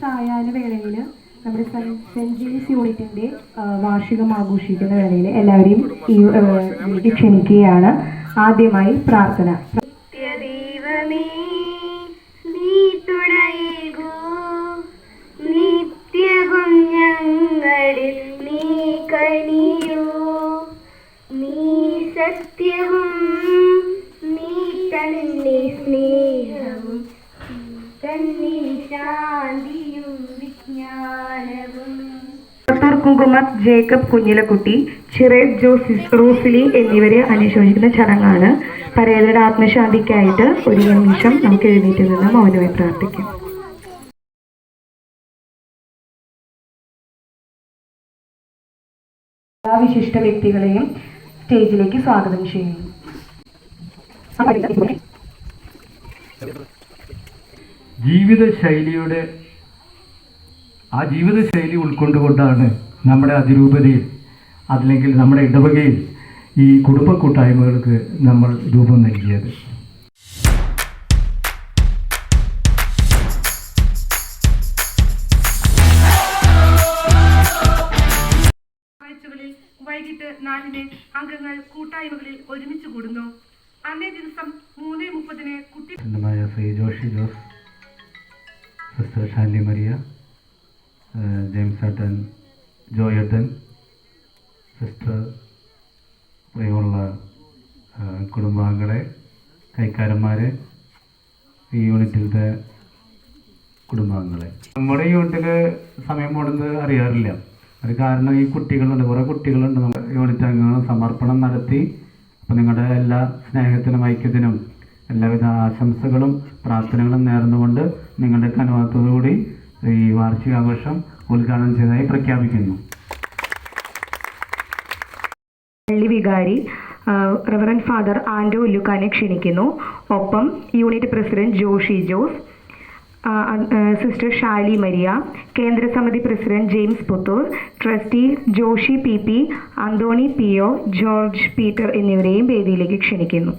സായാഹ്ന വേളയിൽ നമ്മുടെ സെന്റ് ജെയിംസ് യൂണിറ്റിന്റെ വാർഷികം ആഘോഷിക്കുന്ന വേളയിൽ എല്ലാവരെയും ഇതിലേക്ക് ക്ഷണിക്കുകയാണ്. ആദ്യമായി പ്രാർത്ഥന. ദൈവമേ നീ തുണയേകൂ, നിത്യവും ഞങ്ങളിൽ നീ കനിയൂ, നീ സത്യവും നീ തന്നെ സ്നേഹവും തന്നെ ശാന്തിയും വിജ്ഞാനവും. ഡോക്ടർ കുങ്കുമത്ത് ജേക്കബ് കുഞ്ഞിലക്കുട്ടി, ചിറേജ് ജോസ് റൂസിലി എന്നിവരെ അനുശോചിക്കുന്ന ചടങ്ങാണ്. പരേതരുടെ ആത്മശാന്തിക്കായിട്ട് ഒരു നിമിഷം നമുക്ക് എഴുന്നേറ്റ് നിന്ന് മൗനമായി പ്രാർത്ഥിക്കാം. എല്ലാ വിശിഷ്ട വ്യക്തികളെയും സ്റ്റേജിലേക്ക് സ്വാഗതം ചെയ്യുന്നു. ജീവിതശൈലി ഉൾക്കൊണ്ടുകൊണ്ടാണ് നമ്മുടെ അതിരൂപതയിൽ അല്ലെങ്കിൽ നമ്മുടെ ഇടവകയിൽ ഈ കുടുംബ കൂട്ടായ്മകൾക്ക് നമ്മൾ രൂപം നൽകിയത്. വൈകിട്ട് 4-ന് അംഗങ്ങൾ കൂട്ടായ്മകളിൽ ഒരുമിച്ച് കൂടുന്നു. അന്നേ ദിവസം 3:30-ന് Shri Joshy Jose, sister Shali Maria, James ഏട്ടൻ, ജോയേട്ടൻ, സിസ്റ്റർ, പ്രിയമുള്ള കുടുംബാംഗങ്ങളെ, കൈക്കാരന്മാരെ, ഈ യൂണിറ്റിലത്തെ കുടുംബാംഗങ്ങളെ. നമ്മുടെ യൂണിറ്റിൽ സമയം പോടുന്നത് അറിയാറില്ല. അത് കാരണം ഈ കുട്ടികളുണ്ട്, കുറേ കുട്ടികളുണ്ട്. നമ്മുടെ യൂണിറ്റ് അംഗങ്ങൾ സമർപ്പണം നടത്തി. അപ്പോൾ നിങ്ങളുടെ എല്ലാ സ്നേഹത്തിനും ഐക്യത്തിനും എല്ലാവിധ ആശംസകളും പ്രാർത്ഥനകളും നേർന്നുകൊണ്ട് നിങ്ങളുടെ അനുവാദത്തോടുകൂടി ഈ വാർഷികാഘോഷം ഉദ്ഘാടനം ചെയ്തതായി പ്രഖ്യാപിക്കുന്നു. പള്ളി വികാരി റവറൻഡ് ഫാദർ ആൻഡോ ഉല്ലുക്കാനെ ക്ഷണിക്കുന്നു. ഒപ്പം unit president Joshy Jose, sister Shali Maria, കേന്ദ്രസമിതി president James Puthur, trustee Joshy PP, Antony PO, George Peter എന്നിവരെയും വേദിയിലേക്ക് ക്ഷണിക്കുന്നു.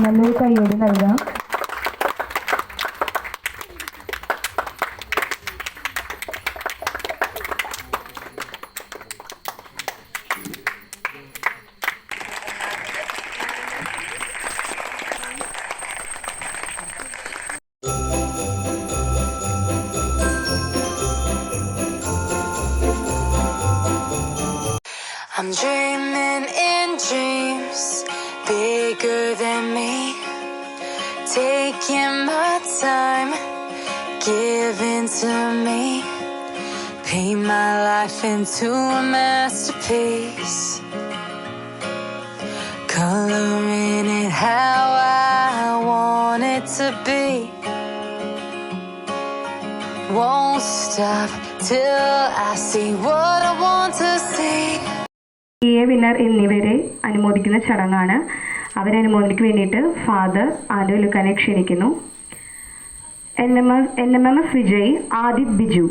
നല്ലൊരു കൈയോടെ നൽകാം. I'm dreaming in dreams bigger than me, taking my time, giving to me, paint my life into a masterpiece, coloring it how I want it to be, won't stop till I see what I want to see. Winner എന്നിവരെ അനുമോദിക്കുന്ന ചടങ്ങാണ്. അവരെ അനുമോദിക്ക് വേണ്ടിയിട്ട് father ആൻഡോ ഉല്ലുക്കാനെ ക്ഷണിക്കുന്നു. NMMS Vijay, Adith Biju.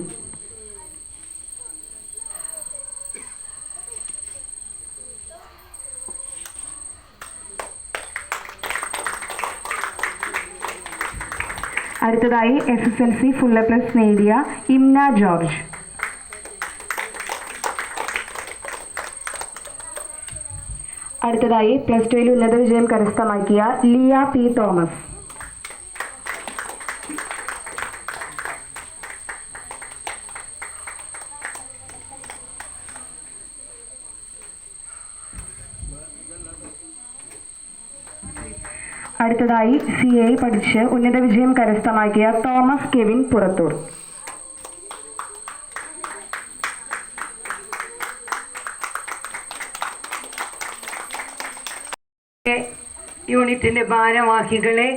അടുത്തതായി SSLC FullA+ നേടിയ ഇംന George. അടുത്തതായി +2 ഉന്നത വിജയം കരസ്ഥമാക്കിയ ലിയ P തോമസ്. അടുത്തതായി CA പഠിച്ച് ഉന്നത വിജയം കരസ്ഥമാക്കിയ തോമസ് കെവിൻ പുറത്തൂർ. യൂണിറ്റിൻ്റെ ഭാരവാഹികളെ,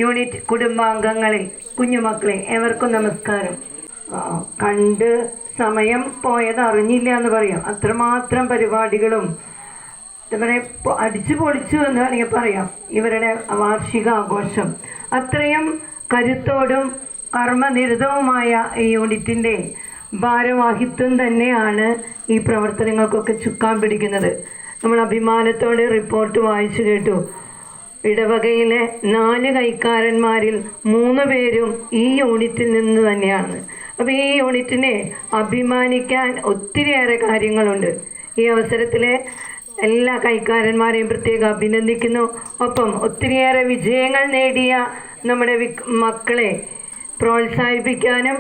യൂണിറ്റ് കുടുംബാംഗങ്ങളെ, കുഞ്ഞുമക്കളെ, എവർക്കും നമസ്കാരം. കണ്ട് സമയം പോയത് അറിഞ്ഞില്ല എന്ന് പറയാം. അത്രമാത്രം പരിപാടികളും അടിച്ചു പൊളിച്ചു എന്ന് വേണമെങ്കിൽ പറയാം. ഇവരുടെ വാർഷികാഘോഷം അത്രയും കരുത്തോടും കർമ്മനിരതവുമായ ഈ യൂണിറ്റിൻ്റെ ഭാരവാഹിത്വം തന്നെയാണ് ഈ പ്രവർത്തനങ്ങൾക്കൊക്കെ ചുക്കാൻ പിടിക്കുന്നത്. നമ്മൾ അഭിമാനത്തോടെ റിപ്പോർട്ട് വായിച്ചു കേട്ടു. ഇടവകയിലെ 4 കൈക്കാരന്മാരിൽ 3 പേരും ഈ യൂണിറ്റിൽ നിന്ന് തന്നെയാണ്. അപ്പോൾ ഈ യൂണിറ്റിനെ അഭിമാനിക്കാൻ ഒത്തിരിയേറെ കാര്യങ്ങളുണ്ട്. ഈ അവസരത്തിൽ എല്ലാ കൈക്കാരന്മാരെയും പ്രത്യേകം അഭിനന്ദിക്കുന്നു. ഒപ്പം ഒത്തിരിയേറെ വിജയങ്ങൾ നേടിയ നമ്മുടെ മക്കളെ പ്രോത്സാഹിപ്പിക്കാനും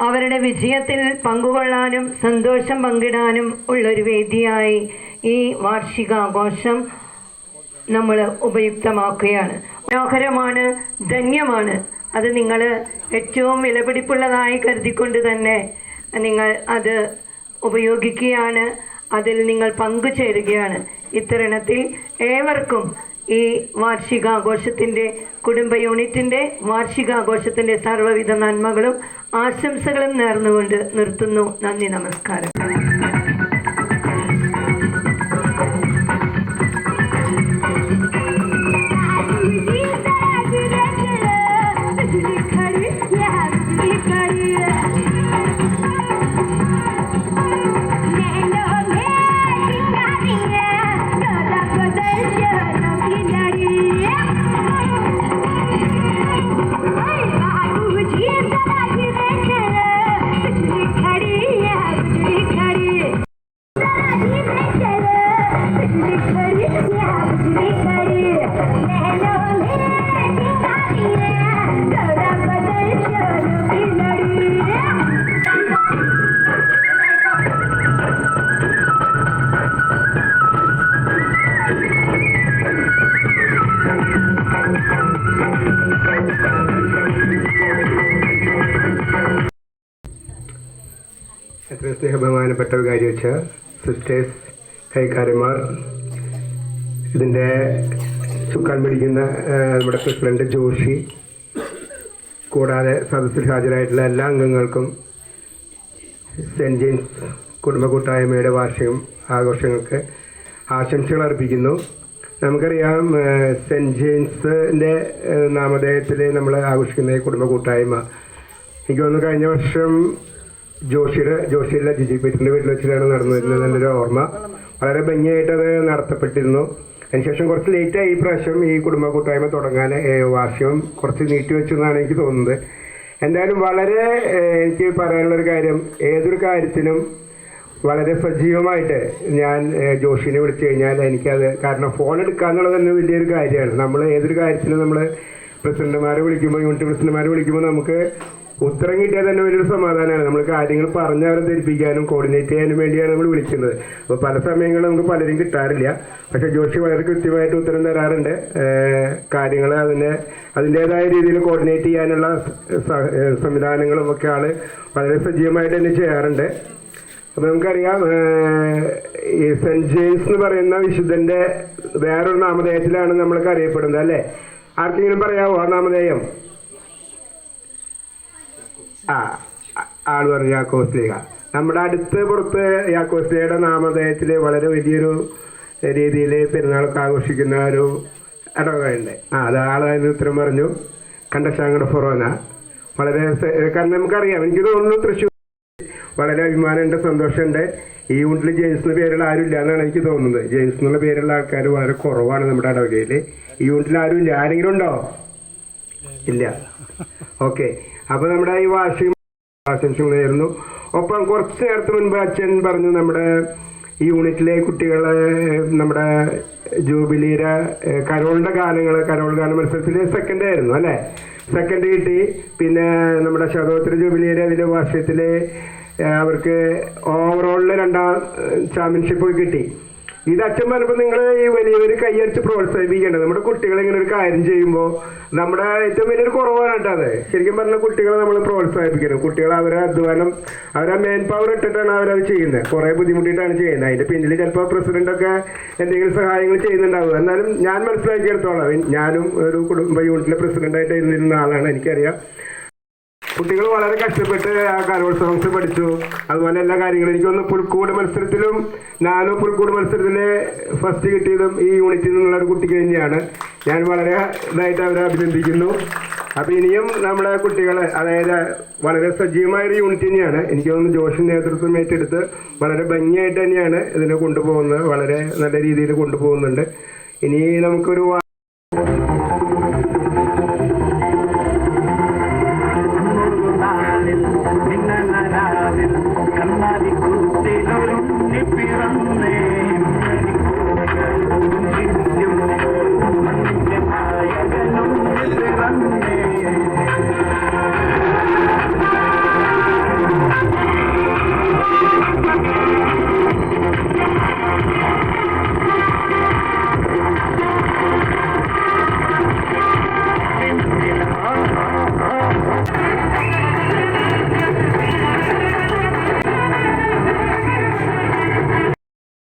അവരുടെ വിജയത്തിൽ പങ്കുകൊള്ളാനും സന്തോഷം പങ്കിടാനും ഉള്ളൊരു വേദിയായി ഈ വാർഷികാഘോഷം നമ്മൾ ഉപയുക്തമാക്കുകയാണ്. മനോഹരമാണ്, ധന്യമാണ്. അത് നിങ്ങൾ ഏറ്റവും വിലപിടിപ്പുള്ളതായി കരുതിക്കൊണ്ട് തന്നെ നിങ്ങൾ അത് ഉപയോഗിക്കുകയാണ്, അതിൽ നിങ്ങൾ പങ്കുചേരുകയാണ്. ഇത്തരുണത്തിൽ ഏവർക്കും ഈ വാർഷികാഘോഷത്തിൻ്റെ കുടുംബ യൂണിറ്റിൻ്റെ വാർഷികാഘോഷത്തിൻ്റെ സർവ്വവിധ നന്മകളും ആശംസകളും നേർന്നുകൊണ്ട് നിർത്തുന്നു. നന്ദി, നമസ്കാരം. എത്ര സ്നേഹബഹുമാനപ്പെട്ട വികാരി വെച്ച സിസ്റ്റേഴ്സ്, കൈക്കാരന്മാർ, ഇതിൻ്റെ ചുക്കാൻ പിടിക്കുന്ന നമ്മുടെ പ്രസിഡന്റ് ജോഷി, കൂടാതെ സദസ്സിൽ ഹാജരായിട്ടുള്ള എല്ലാ അംഗങ്ങൾക്കും സെൻറ്റ് ജെയിംസ് കുടുംബ കൂട്ടായ്മയുടെ വാർഷികം ആഘോഷങ്ങൾക്ക് ആശംസകൾ അർപ്പിക്കുന്നു. നമുക്കറിയാം, സെൻറ്റ് ജെയിംസിൻ്റെ നാമധേയത്തിൽ നമ്മൾ ആഘോഷിക്കുന്ന ഈ കുടുംബ കൂട്ടായ്മ എനിക്ക് തോന്നുന്നു കഴിഞ്ഞ വർഷം ജോഷിയിലെ ജിജി പീറ്ററിൻ്റെ വീട്ടിൽ വെച്ചിട്ടാണ് നടന്നിരുന്നത്. നല്ലൊരു ഓർമ്മ. വളരെ ഭംഗിയായിട്ട് അത് നടത്തപ്പെട്ടിരുന്നു. അതിനുശേഷം കുറച്ച് ലേറ്റായി ഈ പ്രാവശ്യം ഈ കുടുംബ കൂട്ടായ്മ തുടങ്ങാൻ. വാർഷികം കുറച്ച് നീട്ടിവെച്ചു എന്നാണ് എനിക്ക് തോന്നുന്നത്. എന്തായാലും വളരെ എനിക്ക് പറയാനുള്ളൊരു കാര്യം, ഏതൊരു കാര്യത്തിനും വളരെ സജീവമായിട്ട് ഞാൻ ജോഷിനെ വിളിച്ചു കഴിഞ്ഞാൽ എനിക്കത്, കാരണം ഫോൺ എടുക്കുക എന്നുള്ളത് തന്നെ വലിയൊരു കാര്യമാണ്. നമ്മൾ ഏതൊരു കാര്യത്തിനും നമ്മൾ പ്രസിഡന്റുമാരെ വിളിക്കുമ്പോൾ, യൂണിറ്റ് പ്രസിഡന്റുമാരെ വിളിക്കുമ്പോൾ നമുക്ക് ഉത്തരം കിട്ടിയാൽ തന്നെ വലിയൊരു സമാധാനമാണ്. നമ്മൾ കാര്യങ്ങൾ പറഞ്ഞ് അവരെ ധരിപ്പിക്കാനും കോർഡിനേറ്റ് ചെയ്യാനും വേണ്ടിയാണ് നമ്മൾ വിളിക്കുന്നത്. അപ്പോൾ പല സമയങ്ങളിൽ നമുക്ക് പലരും കിട്ടാറില്ല. പക്ഷേ ജോഷി വളരെ കൃത്യമായിട്ട് ഉത്തരം തരാറുണ്ട്. കാര്യങ്ങൾ അതിൻ്റേതായ രീതിയിൽ കോർഡിനേറ്റ് ചെയ്യാനുള്ള സംവിധാനങ്ങളും ഒക്കെ ആൾ വളരെ സജീവമായിട്ട് തന്നെ ചെയ്യാറുണ്ട്. അപ്പോൾ നമുക്കറിയാം, ഈ സെൻറ്റ് ജെയിംസ് എന്ന് പറയുന്ന വിശുദ്ധൻ്റെ വേറൊരു നാമധേയത്തിലാണ് നമ്മൾക്ക് അറിയപ്പെടുന്നത്, അല്ലേ? ആർക്കെങ്കിലും പറയാമോ ആ നാമധേയം? ആൾ പറഞ്ഞു യാക്കോസ്ലീഹ. നമ്മുടെ അടുത്ത് പുറത്ത് യാക്കോസ്ലീഹയുടെ നാമധേയത്തിൽ വളരെ വലിയൊരു രീതിയിൽ പെരുന്നാളൊക്കെ ആഘോഷിക്കുന്ന ഒരു ഇടവകയുണ്ട്. അത് ആളതിന് ഉത്തരം പറഞ്ഞു, കണ്ടശാങ്കട ഫൊറോന. വളരെ, കാരണം നമുക്കറിയാം, എനിക്ക് തോന്നുന്നു തൃശ്ശൂർ വളരെ അഭിമാനമുണ്ട്, സന്തോഷമുണ്ട്. ഈ യൂണിറ്റിൽ ജെയിംസ് എന്ന പേരുള്ള ആരും ഇല്ല എന്നാണ് എനിക്ക് തോന്നുന്നത്. ജെയിംസ് എന്നുള്ള പേരുള്ള ആൾക്കാർ വളരെ കുറവാണ് നമ്മുടെ ഇടവകയിൽ. ഈ യൂണിറ്റിൽ ആരും ഇല്ല. ആരെങ്കിലും ഉണ്ടോ? ഇല്ല. ഓക്കെ. അപ്പോൾ നമ്മുടെ ഈ വാർഷികം ആശംസകളായിരുന്നു. ഒപ്പം കുറച്ച് നേരത്തെ മുൻപ് അച്ഛൻ പറഞ്ഞു, നമ്മുടെ ഈ യൂണിറ്റിലെ കുട്ടികളെ നമ്മുടെ ജൂബിലിയുടെ കരോൾ ഗാന മത്സരത്തിൽ സെക്കൻഡ് ആയിരുന്നു, അല്ലേ? സെക്കൻഡ് കിട്ടി. പിന്നെ നമ്മുടെ ശതോത്തര ജൂബിലിയുടെ അതിൻ്റെ വാർഷികത്തിൽ അവർക്ക് ഓവറോളിൽ 2ാം ചാമ്പ്യൻഷിപ്പ് കിട്ടി. ഇത് അച്ഛൻ പറഞ്ഞപ്പോൾ നിങ്ങൾ ഈ വലിയവർ കൈയടിച്ച് പ്രോത്സാഹിപ്പിക്കേണ്ടത്. നമ്മുടെ കുട്ടികളെ ഇങ്ങനെ ഒരു കാര്യം ചെയ്യുമ്പോൾ നമ്മുടെ ഏറ്റവും വലിയൊരു കുറവാണ് കേട്ടോ അത്. ശരിക്കും പറഞ്ഞാൽ കുട്ടികളെ നമ്മൾ പ്രോത്സാഹിപ്പിക്കണം. കുട്ടികൾ അവരെ അധ്വാനം, അവരെ മെയിൻ പവർ ഇട്ടിട്ടാണ് അവരത് ചെയ്യുന്നത്. കുറേ ബുദ്ധിമുട്ടിയിട്ടാണ് ചെയ്യുന്നത്. അതിൻ്റെ പിന്നിൽ ചിലപ്പോൾ പ്രസിഡൻ്റൊക്കെ എന്തെങ്കിലും സഹായങ്ങൾ ചെയ്യുന്നുണ്ടാവും. എന്നാലും ഞാൻ മനസ്സിലാക്കിയെടുത്തോളാം, ഞാനും ഒരു കുടുംബ യൂണിറ്റിലെ പ്രസിഡൻ്റായിട്ട് ഇരുന്നിരുന്ന ആളാണ്, എനിക്കറിയാം. കുട്ടികൾ വളരെ കഷ്ടപ്പെട്ട് ആ കലോത്സവങ്ങൾ പഠിച്ചു. അതുപോലെ എല്ലാ കാര്യങ്ങളും. എനിക്കൊന്ന് പുൽക്കൂട് മത്സരത്തിലും പുൽക്കൂട് മത്സരത്തിൽ ഫസ്റ്റ് കിട്ടിയതും ഈ യൂണിറ്റിൽ നിന്നുള്ള ഒരു കുട്ടിക്ക് തന്നെയാണ്. ഞാൻ വളരെ ഇതായിട്ട് അവരെ അഭിനന്ദിക്കുന്നു. അപ്പോൾ ഇനിയും നമ്മളെ കുട്ടികൾ, അതായത് വളരെ സജീവമായൊരു യൂണിറ്റ് തന്നെയാണ്. എനിക്ക് തോന്നുന്നു ജോഷി നേതൃത്വം ഏറ്റെടുത്ത് വളരെ ഭംഗിയായിട്ട് തന്നെയാണ് ഇതിനെ കൊണ്ടുപോകുന്നത്. വളരെ നല്ല രീതിയിൽ കൊണ്ടുപോകുന്നുണ്ട്. ഇനി നമുക്കൊരു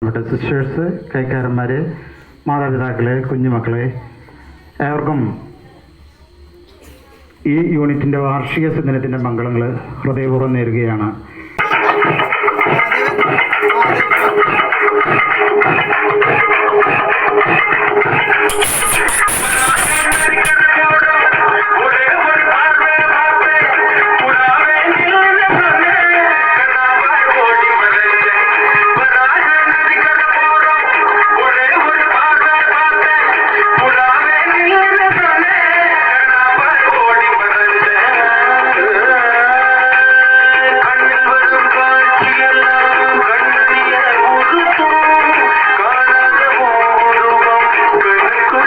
നമ്മുടെ സിസ്റ്റേഴ്സ്, കൈക്കാരന്മാർ, മാതാപിതാക്കളെ, കുഞ്ഞുമക്കളെ, ഏവർക്കും ഈ യൂണിറ്റിൻ്റെ വാർഷിക ദിനത്തിൻ്റെ മംഗളങ്ങൾ ഹൃദയപൂർവ്വം നേരുകയാണ്.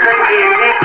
Thank you.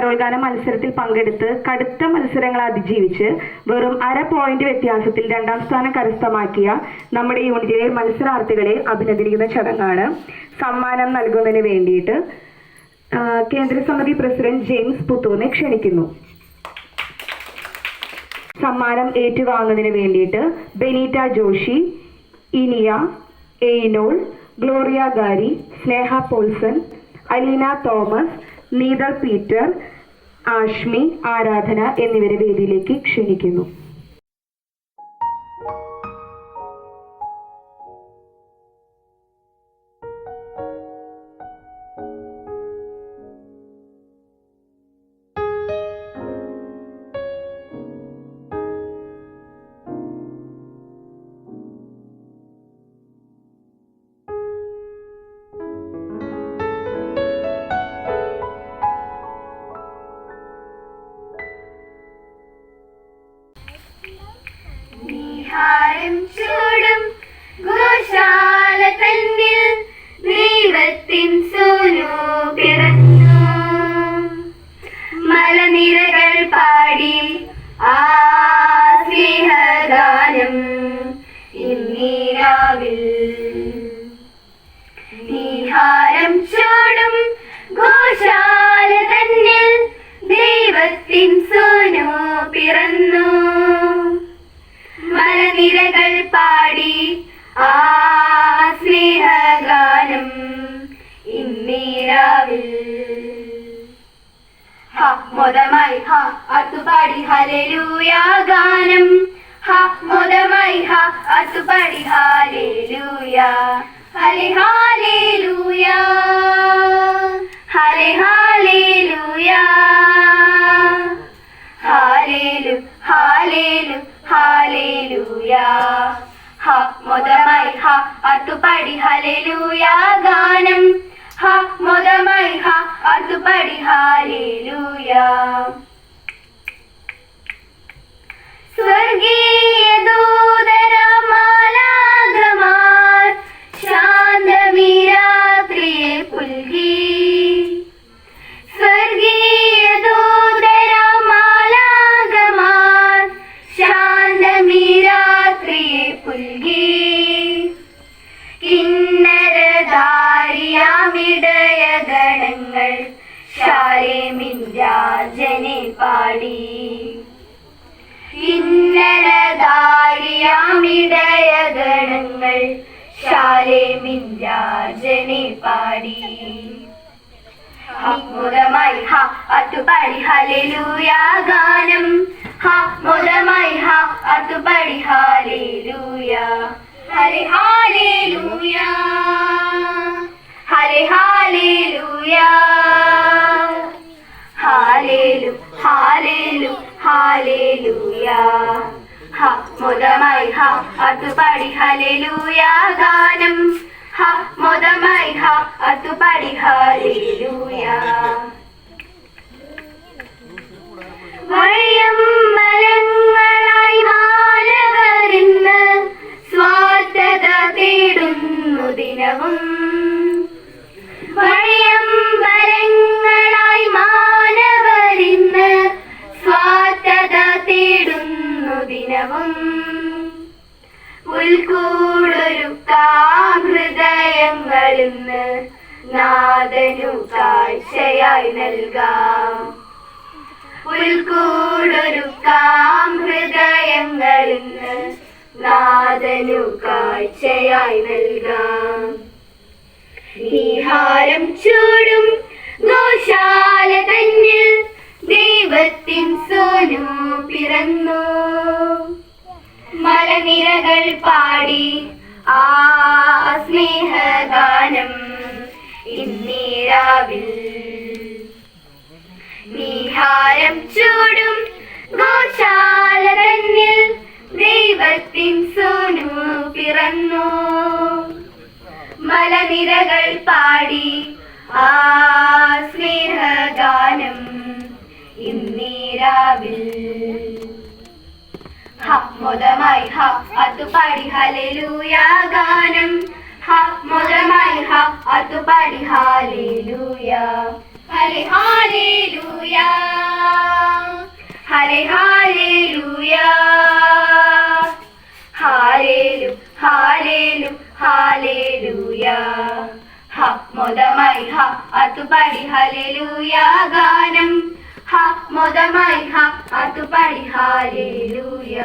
കരോൾ ഗാന മത്സരത്തിൽ പങ്കെടുത്ത് കടുത്ത മത്സരങ്ങൾ അതിജീവിച്ച് വെറും 1/2 പോയിന്റ് വ്യത്യാസത്തിൽ 2ാം സ്ഥാനം കരസ്ഥമാക്കിയ നമ്മുടെ യൂണിറ്റിലെ മത്സരാർത്ഥികളെ അഭിനന്ദിക്കുന്ന ചടങ്ങാണ്. സമ്മാനം നൽകുന്നതിന് വേണ്ടിയിട്ട് കേന്ദ്ര സമിതി പ്രസിഡന്റ് ജെയിംസ് പുത്തൂറിനെ ക്ഷണിക്കുന്നു. സമ്മാനം ഏറ്റുവാങ്ങുന്നതിന് വേണ്ടിയിട്ട് ബെനീറ്റ ജോഷി, ഇനിയ, എയ്നോൾ, ഗ്ലോറിയ ഗാരി, സ്നേഹ പോൾസൺ, അലീന തോമസ്, നീതൽ പീറ്റർ, ആഷ്മി, ആരാധന എന്നിവരെ വേദിയിലേക്ക് ക്ഷണിക്കുന്നു. ചൂടും ഗോശാല തന്നിൽ ദൈവത്തിൻ സൂനു പിറന്നു. മലനിരകൾ പാടി ആ സ്നേഹഗാനം ഇന്നീരാവിൽ. നീഹാരം ചൂടും ഗോശാല തന്നിൽ ദൈവത്തിൻ സൂനു പിറന്നു. മലനിരകൾ പാടി ആ സ്നേഹഗാനം ഇന്നീരാവിൽ. മോദമായി അത്തുപാടി ഹല്ലേലൂയ ഗാനം. മോദമായി അത്തുപാടി ഹല്ലേലൂയ. ഹല്ലെ ഹല്ലേലൂയ, ഹല്ലെ ഹല്ലേലൂയ, ഹല്ലേലു ഹല്ലേലു ഹല്ലേലൂയ. മോദമായി അത്തുപാടി ഹല്ലേലൂയ ഗാനം. മോദമായി അത്തുപാടി ഹല്ലേലൂയ. സ്വർഗീയ ദൂതരമാലാഖമാർ ശാന്തമീ രാത്രിയെ പുൽകി. സ്വർഗീയ ദൂതരമാലാഖമാർ ശാന്തമീ രാത്രിയെ പുൽകി. കിന്നരധാരിയാമിടയഗണങ്ങൾ ശാലേമിൻ രാജനെ പാടി. കിന്നരധാരിയാമിടയഗണങ്ങൾ ശാലേമിൻ രാജനെ പാടി. മോദമായി അത്തുപാടി ഹല്ലേലൂയ ഗാനം. മോദമായി അത്തുപാടി ഹല്ലേലൂയ. ഹല്ലെ ഹല്ലേലൂയ, ഹല്ലെ ഹല്ലേലൂയ, ഹല്ലേലു ഹല്ലേലു ഹല്ലേലൂയ. മോദമായി അത്തുപാടി ഹല്ലേലൂയ ഗാനം. മോദമായി അത്തുപാടി ഹല്ലേലൂയ. വഴിയമ്പലങ്ങളായി മാനവരിന്ന് സ്വാർത്ഥത തേടുന്നു ദിനവും. വഴിയമ്പലങ്ങളായി മാനവരിന്ന് സ്വാർത്ഥത തേടുന്നു ദിനവും. ഉൾക്കൂടൊരുക്കാം ഹൃദയങ്ങളിന്ന് നാദനു കാഴ്ചയായി നൽകാം. ഉൾക്കൂടൊരുക്കാം ഹൃദയങ്ങളിന്ന് നാദനു കാഴ്ചയായി നൽകാം. നീഹാരം ചൂടും ഗോശാല തന്നിൽ ദൈവത്തിൻ സോനു പിറന്നു. മലനിരകൾ പാടി ആ സ്നേഹഗാനം ഇന്നീരാവിൽ. നീഹാരം ചൂടും ഗോശാല തന്നിൽ ദൈവത്തിൻ സോനു പിറന്നു. മലനിരകൾ പാടി ആ സ്നേഹഗാനം ഇന്നീരാവിൽ. മോദമായി അത്തുപാടി ഹല്ലേലൂയ ഗാനം. മോദമായി അത്തുപാടി ഹല്ലേലൂയ. ഹലേ ഹാലേലൂയ ഹലേ ഹാലേലൂയ ഹാലേലു ഹാലേലു ഹാലേലൂയ ഹ മോദമായി ഹ അതുപാടി ഹല്ലേലൂയ ഗാനം ഹ മോദമായി ഹ അതുപാടി hallelujah.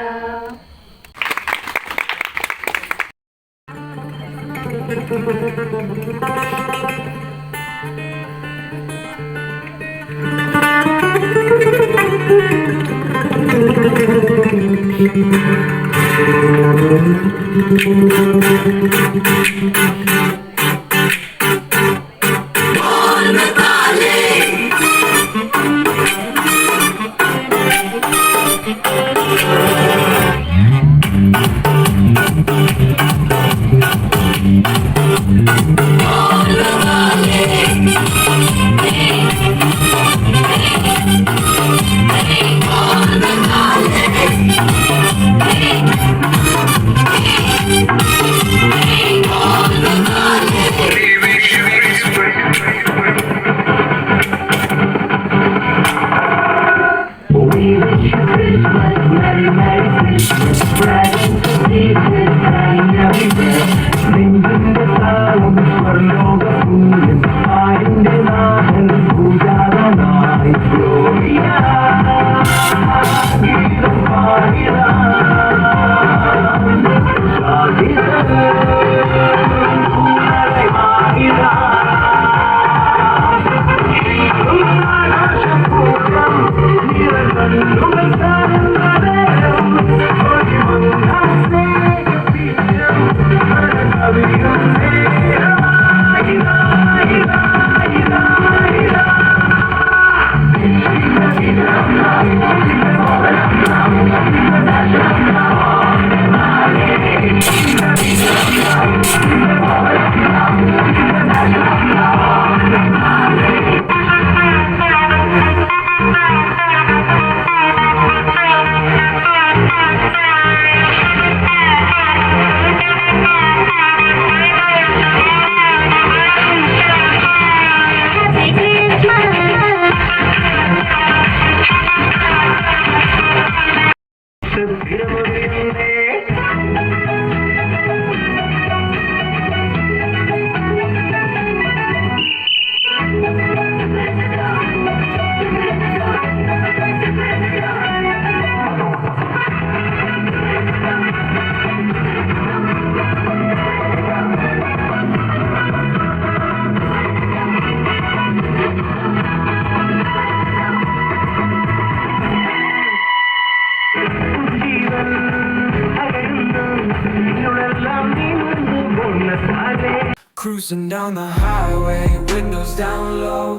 Cruising down the highway, windows down low,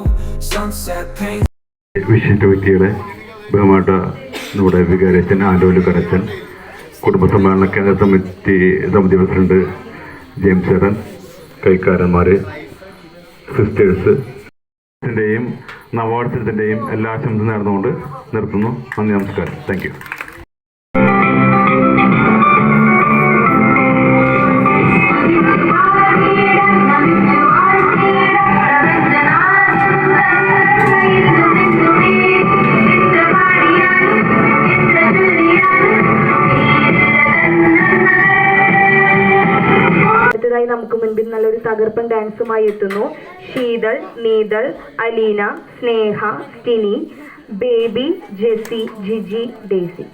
sunset paint. വിശിഷ്ട വ്യക്തികളെ, ബഹുമാനപ്പെട്ട നമ്മുടെ വികാരച്ചൻ ആൻഡോ കരച്ചൻ, കുടുംബസമ്മേളന കേന്ദ്ര സമിതി പ്രസിഡന്റ് ജെയിംസ് ചേട്ടൻ, കൈക്കാരന്മാരെ, സിസ്റ്റേഴ്സ് ിന്റെയും നവോത്സവത്തിന്റെയും എല്ലാ ആശംസ നേർന്നുകൊണ്ട് നിർത്തുന്നു. നന്ദി, നമസ്കാരം. Thank you. നമുക്ക് മുൻപിൽ നല്ലൊരു തകർപ്പൻ ഡാൻസുമായി എത്തുന്നു ശീതൾ, നീതൾ, അലീന, സ്നേഹ, സ്റ്റിനി, ബേബി, ജെസി, ജിജി, ഡേസി.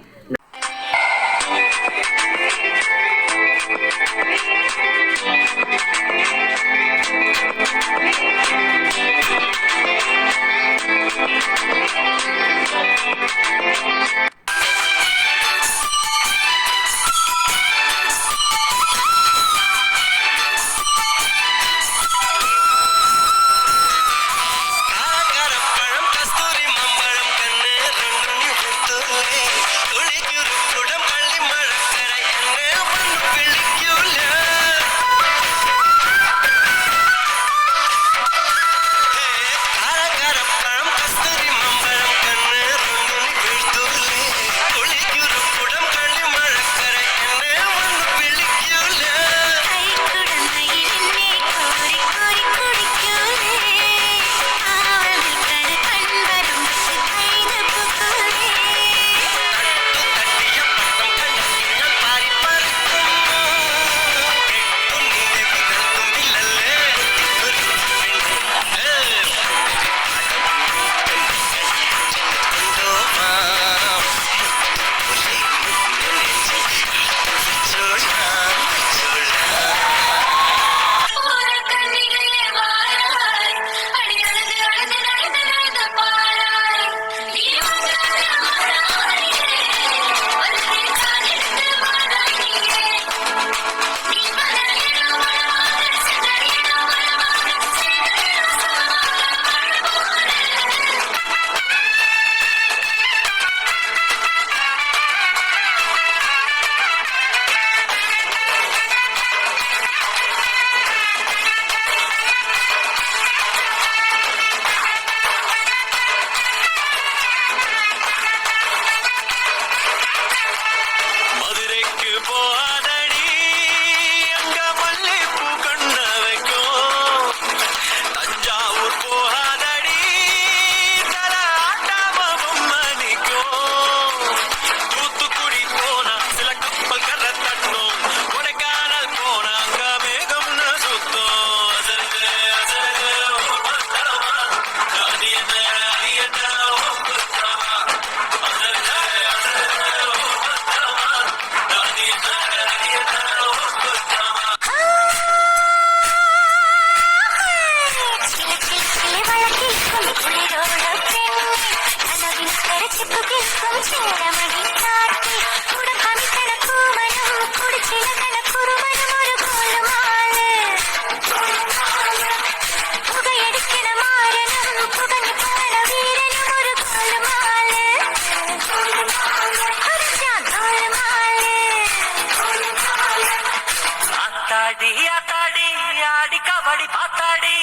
ஆடி கபடி பாத்தாடி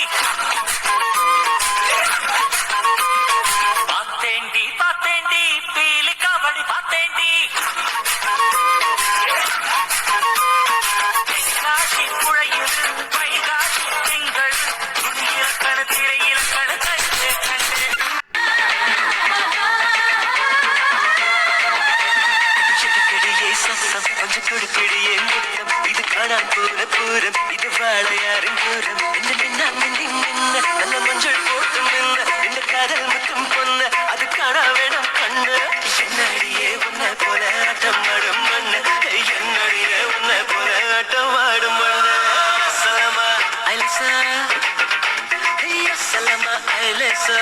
பாத்தேண்டி பீலி கபடி பாத்தேண்டி காசி புழையில் வைகாசி திங்கள் இலக்கண திரை இலக்கண கண்டு கண்டு சிட்டுக்கிடியே சத்தம் கொஞ்சம் கொடுக்கிடியே முத்தம் இது காணான் போன பூரம் இது வாழையாரின் பூரம் என்ன நின்னா மின்னி நின்ன நல்ல மஞ்சள் போட்டு நின்ன என்ன காதல் முத்தம் பொண்ண அது காணா வேணும் கண்ணு என்னடியே உன்னை போல ஆட்டம் ஆடும் மண்ணு என்னடியே உன்னை போல ஆட்டம் ஆடும் மண்ணு சலமா ஐலசா சலமா ஐலசா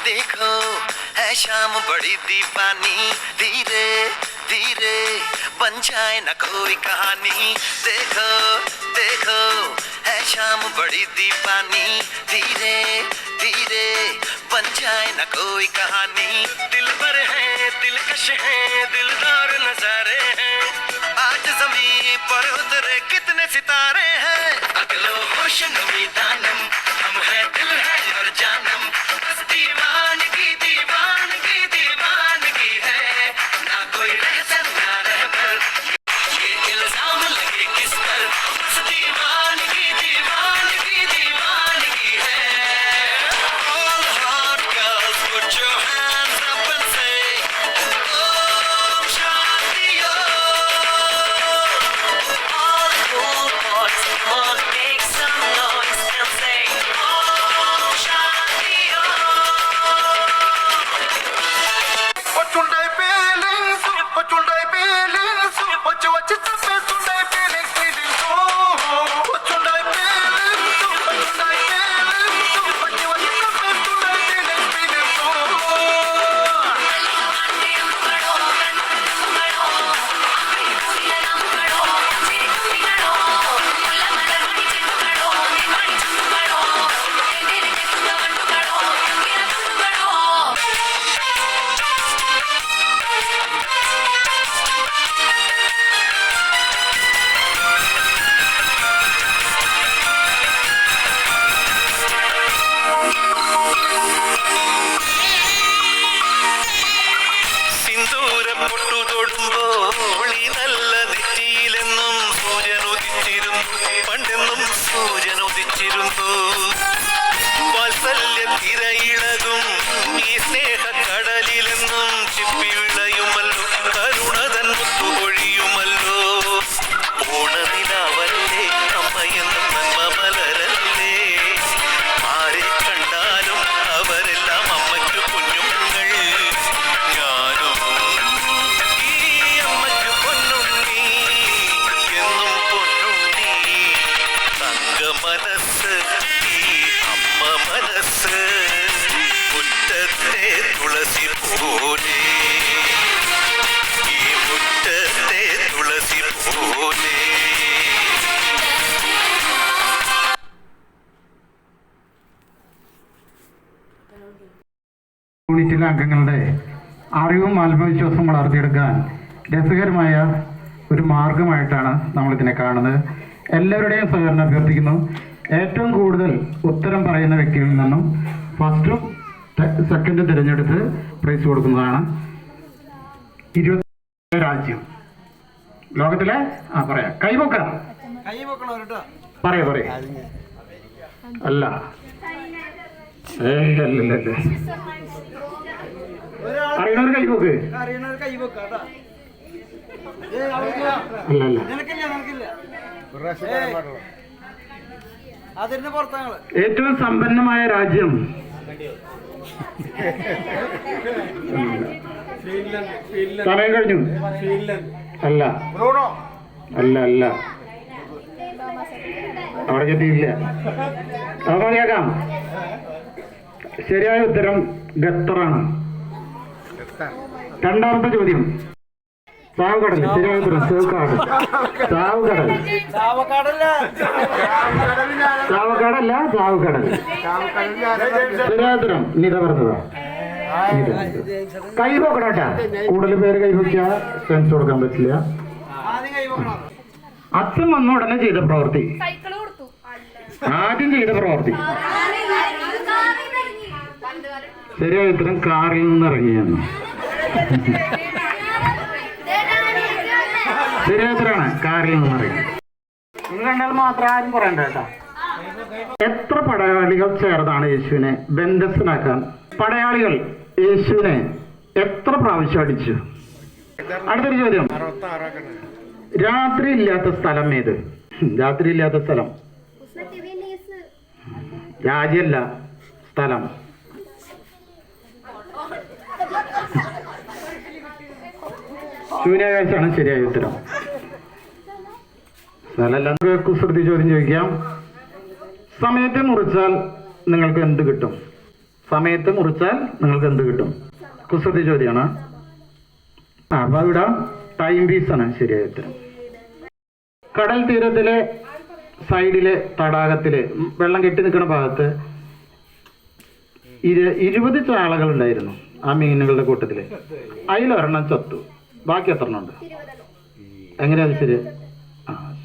देखो है शाम बड़ी दीवानी धीरे धीरे बन जाए न कोई कहानी देखो देखो है शाम बड़ी दीवानी धीरे धीरे बन जाए न कोई कहानी दिल पर है दिलकश है दिलदार नजारे हैं आज ज़मीं पर उतरे कितने सितारे हैं अगलो होश नमी दानम हम है दिल है और जानम बस दीवानगी दीवानगी दीवानगी है ना कोई रहसन ना रहबर ये इल्जाम लगे किस पर बस दीवानगी दीवानगी दीवानगी है all hot girls put your hands up and say Om Shanti all cool boys come on make some noise and say Om Shanti What's feelings? What you feelings? Feelings. What's തിരയിളകും ഈ സ്നേഹ കടലിലെന്നും ചിപ്പി വിളയുമല്ലോ കരുണതൻ മുത്തുപൊഴിയുമല്ലോ ഓണനിലാവല്ലേ അമ്മയെന്നും നന്മ മലരല്ലേ ആരെ കണ്ടാലും അവരെല്ലാം അമ്മയ്ക്ക് കുഞ്ഞുങ്ങൾ ഞാനും ഈ അമ്മയ്ക്ക് പൊന്നുണ്ണി എന്നും പൊന്നുണ്ണി തങ്ക മനസ്സ് മനസ്സ് മുറ്റത്തെ തുളസി പോലെ ഈ മുറ്റത്തെ തുളസി പോലെ യൂണിറ്റിലെ അംഗങ്ങളുടെ അറിവും ആത്മവിശ്വാസവും വളർത്തിയെടുക്കാൻ രസകരമായ ഒരു മാർഗമായിട്ടാണ് നമ്മളിതിനെ കാണുന്നത്. എല്ലാവരുടെയും സഹകരണം അഭ്യർത്ഥിക്കുന്നു. ഏറ്റവും കൂടുതൽ ഉത്തരം പറയുന്ന വ്യക്തികളിൽ നിന്നും ഫസ്റ്റും സെക്കൻഡും തിരഞ്ഞെടുത്ത് പ്രൈസ് കൊടുക്കുന്നതാണ്. 20 രാജ്യം ലോകത്തിലെ പറയാം കൈപൊക്കാം പറയാ അല്ല അല്ലല്ലേ അറിയണവർ കൈപോക്ക് അല്ലല്ല ഏറ്റവും സമ്പന്നമായ രാജ്യം സമയം കഴിഞ്ഞു. അല്ല അല്ല അല്ല അവിടെ എത്തിയില്ല. അപ്പൊ കേൾക്കാം. ശരിയായ ഉത്തരം ഖത്തറാണ്. രണ്ടാമത്തെ ചോദ്യം ചാവക്കടൽ. ശരിയായ ഉത്തരം സേവക്കാട്. ചാവക്കടൽ. ചാവക്കാടല്ല ചാവക്കടൽ. ശരിയായ ഉത്തരം നിത പറഞ്ഞതാ. കൈ പോക്കണോട്ടാ. കൂടുതൽ പേര് കൈ പൊക്കിയാ സെൻസ് കൊടുക്കാൻ പറ്റില്ല. അച്ഛൻ വന്ന ഉടനെ ചെയ്ത പ്രവൃത്തി. ആദ്യം ചെയ്ത പ്രവൃത്തി. ശരിയായ ഉത്തരം കാറിൽ നിന്ന് ഇറങ്ങിയെന്ന്. ശരിയായ ഉത്തരാണ് കാറിൽ നിന്ന് ഇറങ്ങി. നിങ്ങൾ കണ്ടാൽ മാത്രം ആരും പറയണ്ട കേട്ടാ. എത്ര പടയാളികൾ ചേർന്നാണ് യേശുവിനെ ബന്ധസ്ഥനാക്കാൻ? പടയാളികൾ യേശുവിനെ എത്ര പ്രാവശ്യം അടിച്ചു? അടുത്തൊരു ചോദ്യം. രാത്രി ഇല്ലാത്ത സ്ഥലം ഏത്? രാത്രി ഇല്ലാത്ത സ്ഥലം രാജ്യമല്ല, സ്ഥലം. ശൂന്യാകാശാണ് ശരിയായ ഉത്തരം. സ്ഥലമല്ല. കുസൃതി ചോദ്യം ചോദിക്കാം. സമയത്തെ മുറിച്ചാൽ നിങ്ങൾക്ക് എന്ത് കിട്ടും? സമയത്തെ മുറിച്ചാൽ നിങ്ങൾക്ക് എന്ത് കിട്ടും? കുസൃതി ചോദ്യമാണ്. അപ്പൊ ഇവിടെ ടൈം പീസാണ് ശരിയായ ഉത്തരം. കടൽ തീരത്തിലെ സൈഡിലെ തടാകത്തില് വെള്ളം കെട്ടി നിൽക്കുന്ന ഭാഗത്ത് 20 ചാളകൾ ഉണ്ടായിരുന്നു ആ മീനുകളുടെ കൂട്ടത്തില്. അതിലൊരെണ്ണം ചത്തു. ബാക്കി എത്ര എണ്ണം ഉണ്ട്? എങ്ങനെയാണ് ശരി?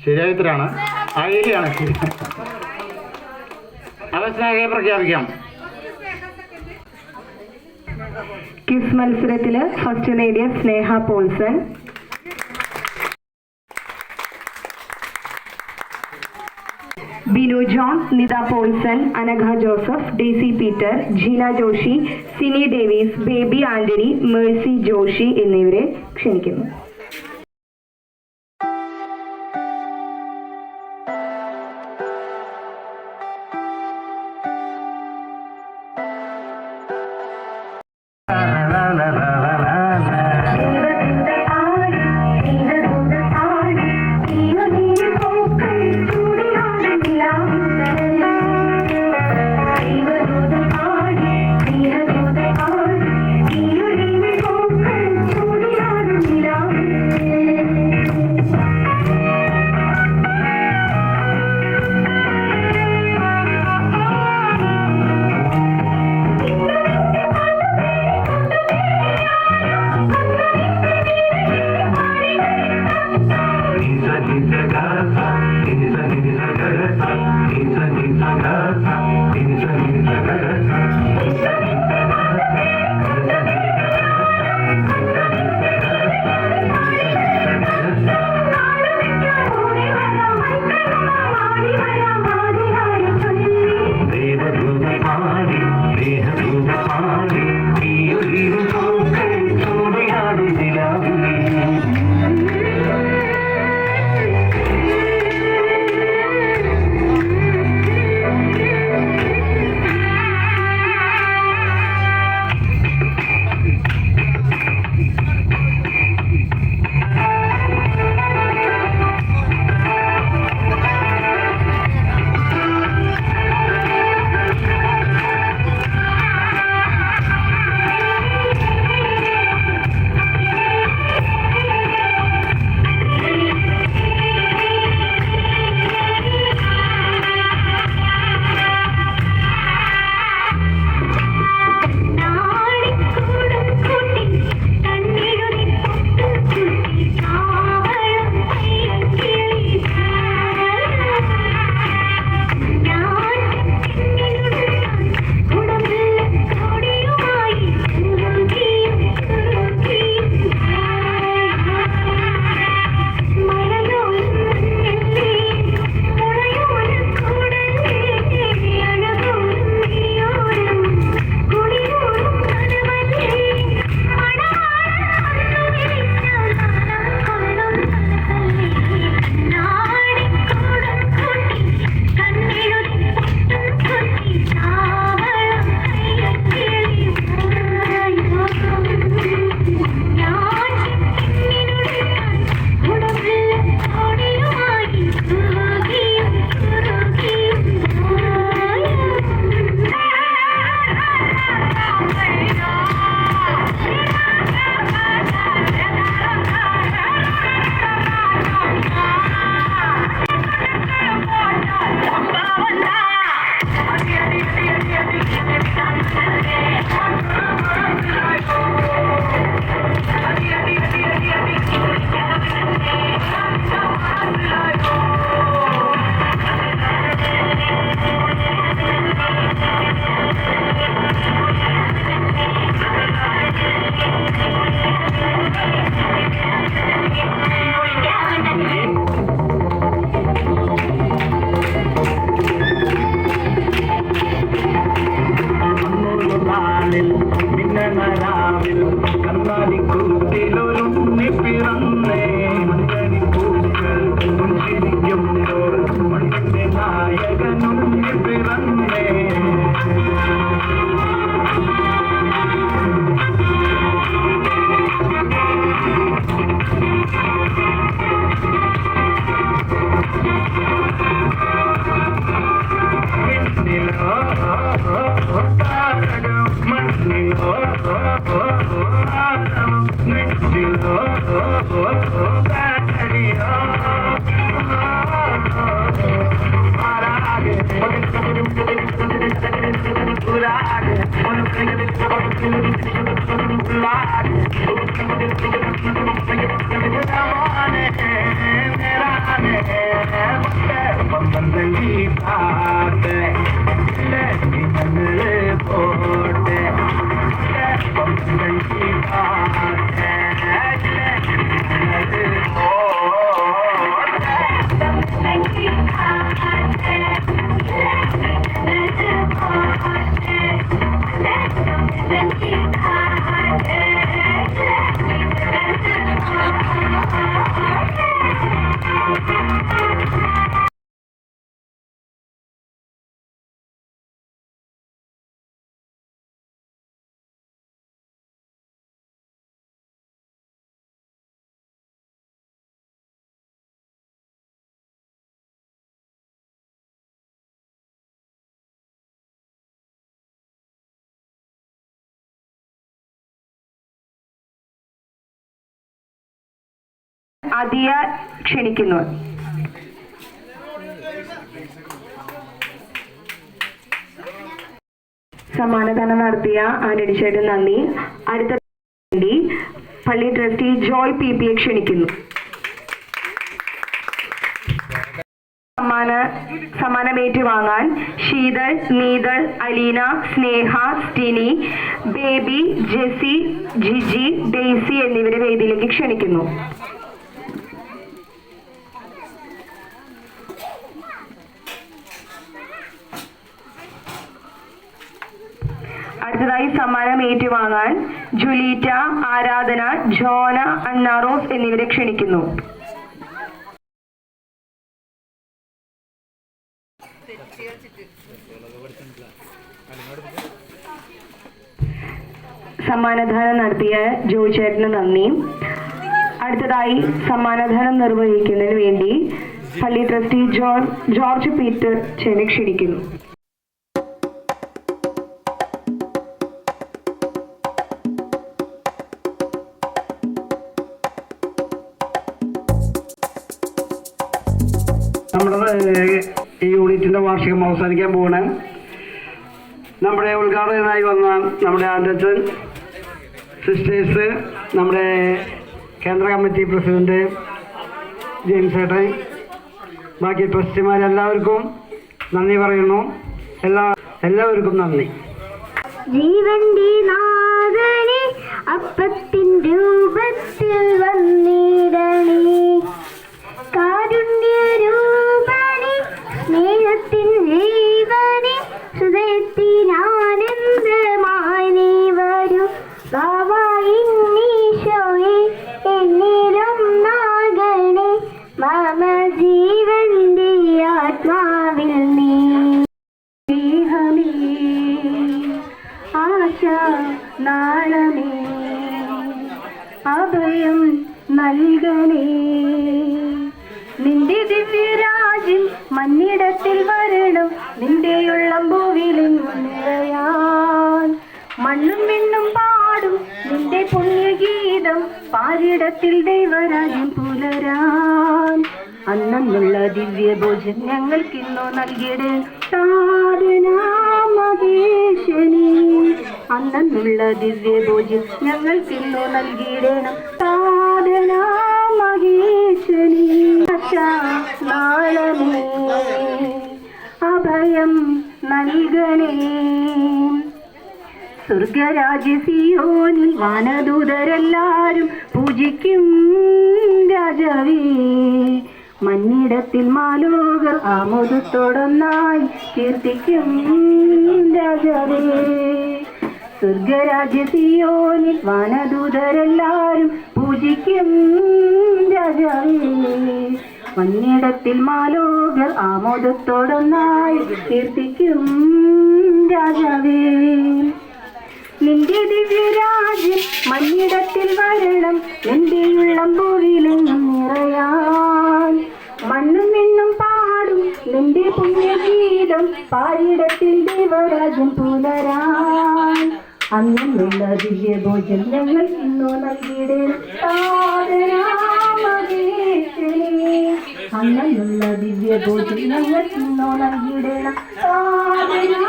ശരിയായ ഉത്തരാണ് അയിലാണ്. ശരി. അവസാനം പ്രഖ്യാപിക്കാം. ക്വിസ് മത്സരത്തില് ഫസ്റ്റ് നേടിയ Sneha Paulson, Binu John, Nitha Paulson, Anagha Joseph, Daisy Peter, Jeena Joshy, Sini Davis, Baby Antony, Mercy Joshy എന്നിവരെ ക്ഷണിക്കുന്നു. അതിയ ക്ഷണിക്കുന്നു. സമ്മാനദാനം നടത്തിയ ആന്റണി ചേട്ടൻ നന്ദി. അടുത്ത വേണ്ടി പള്ളി ട്രസ്റ്റി ജോയ് PPയെ ക്ഷണിക്കുന്നു. സമ്മാനം ഏറ്റുവാങ്ങാൻ ശീതൾ, നീതൾ, അലീന, സ്നേഹ, സ്റ്റിനി, ബേബി, ജെസി, ജിജി, ഡെയ്സി എന്നിവരെ വേദിയിലേക്ക് ക്ഷണിക്കുന്നു. അടുത്തതായി സമ്മാനം ഏറ്റുവാങ്ങാൻ ജുലീറ്റ, ആരാധന, ജോന, അന്നാറോസ് എന്നിവരെ ക്ഷണിക്കുന്നു. സമ്മാനദാനം നടത്തിയ ജോയ് ചേട്ടന് നന്ദി. അടുത്തതായി സമ്മാനദാനം നിർവഹിക്കുന്നതിന് വേണ്ടി പള്ളി ട്രസ്റ്റി ജോർജ് പീറ്റർ ചേട്ടനെ ക്ഷണിക്കുന്നു. നമ്മുടെ ഈ യൂണിറ്റിൻ്റെ വാർഷികം അവസാനിക്കാൻ പോകണേ. നമ്മുടെ ഉദ്ഘാടകനായി വന്ന നമ്മുടെ ആൻഡച്ചൻ, സിസ്റ്റേഴ്സ്, നമ്മുടെ കേന്ദ്ര കമ്മിറ്റി പ്രസിഡന്റ് ജെയിംസ് ഏട്ടൻ, ബാക്കി ട്രസ്റ്റിമാരെല്ലാവർക്കും നന്ദി പറയുന്നു. എല്ലാവർക്കും നന്ദി. ജീവന്റെ നാഥനെ അപ്പത്തിൻ രൂപത്തിൽ വന്നിടണേ, കാരുണ്യരൂപണേ, സ്നേഹത്തിൻ ജീവനെ, ഹൃദയത്തിനാനന്ദമായി നീ വരൂ. ബാവായിന്നീശോയെ എന്നിലും നാഗണേ, മമ ജീവന്റെ ആത്മാവിൽ നീ. ആശ നാളമേ അഭയം നൽകണേ, നിന്റെ ദിവ്യരാജ്യം മണ്ണിടത്തിൽ വരണം, നിന്റെ ഉള്ളം ഭൂവിലെങ്ങും നിറയാൻ. മണ്ണും വിണ്ണും പാടും നിന്റെ പുണ്യഗീതം, പാരിടത്തിൽ ദൈവരാജ്യം പുലരാൻ. അന്നുള്ള ദിവ്യഭോജൻ ഞങ്ങൾക്കിന്നോ നൽകിയിടേ സാധനാമകേശനി. അന്നുള്ള ദിവ്യഭോജൻ ഞങ്ങൾക്കിന്നോ നൽകിയിടണം സാധനാമകേശനി. നാളമേ അഭയം നൽകണേ, സ്വർഗരാജ്യ സിയോനിൽ വാനദൂതരെല്ലാരും പൂജിക്കും രാജാവേ. മണ്ണിടത്തിൽ മാലോകർ ആമോദത്തോടൊന്നായി കീർത്തിക്കും രാജാവേ. സ്വർഗരാജ്യ സിയോനിൽ വാനദൂതരെല്ലാരും പൂജിക്കും രാജാവേ. മണ്ണിടത്തിൽ മാലോകർ ആമോദത്തോടൊന്നായി കീർത്തിക്കും രാജാവേ. നിന്റെ ദിവ്യരാജ്യം മണ്ണിടത്തിൽ വരണം, നിന്റെ ഉള്ളം ഭൂവിലെങ്ങും നിറയാൻ. മണ്ണും വിണ്ണും പാടും നിന്റെ പുണ്യഗീതം, പാരിടത്തിൽ ദൈവരാജ്യം പുലരാൻ. അന്നുള്ള ദിവ്യഭോജൻ ഞങ്ങൾ ഇന്നോ നൽകിയിടണം സാധനാമകേശനി. അന്നുള്ള ദിവ്യഭോജൻ ഞങ്ങൾ ഇന്നോ നൽകിയിടണം സാധനാമകേശനി.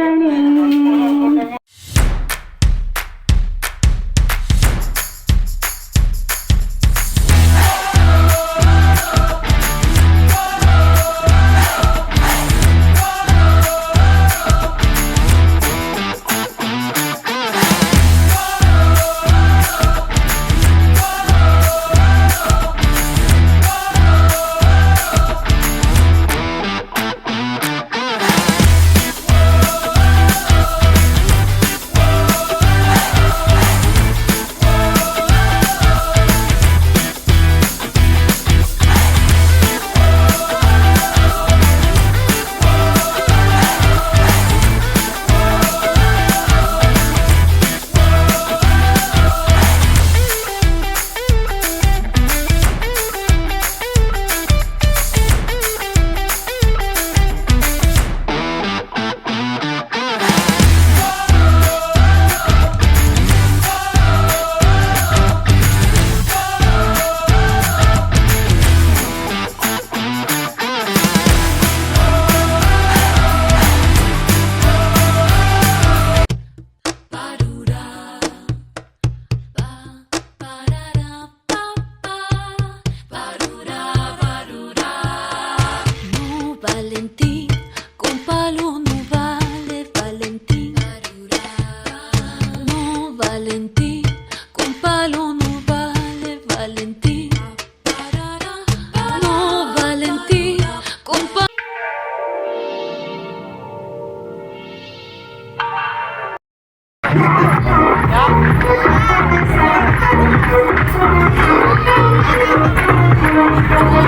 ഈശ്വരനേ. Valentín, con palo no vale Valentín. No, Valentín, con palo no vale Valentín. No, Valentín, con palo. ും